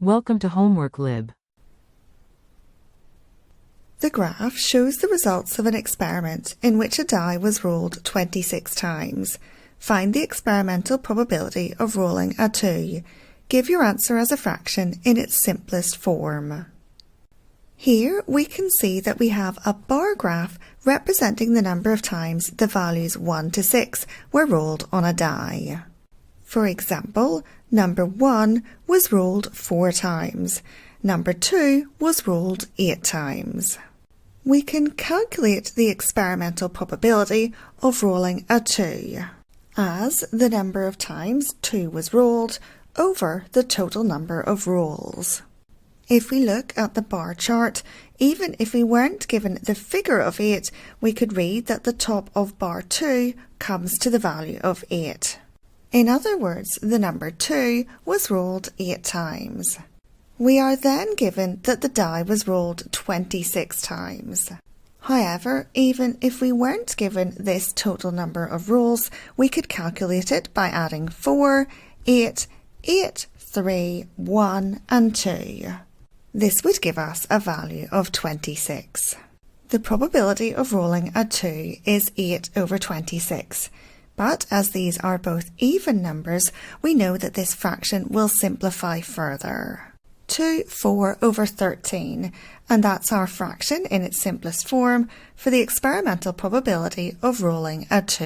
Welcome to homeworklib. The graph shows the results of an experiment in which a die was rolled 26 times. Find the experimental probability of rolling a 2. Give your answer as a fraction in its simplest form. Here we can see that we have a bar graph representing the number of times the values 1 to 6 were rolled on a die. For example, number 1 was rolled 4 times. Number 2 was rolled 8 times. We can calculate the experimental probability of rolling a 2 as the number of times 2 was rolled over the total number of rolls. If we look at the bar chart, even if we weren't given the figure of 8, we could read that the top of bar 2 comes to the value of 8. In other words, the number 2 was rolled 8 times. We are then given that the die was rolled 26 times. However, even if we weren't given this total number of rolls, we could calculate it by adding 4, 8, 8, 3, 1 and 2. This would give us a value of 26. The probability of rolling a 2 is 8 over 26. But as these are both even numbers, we know that this fraction will simplify further to 4 over 13, and that's our fraction in its simplest form for the experimental probability of rolling a 2.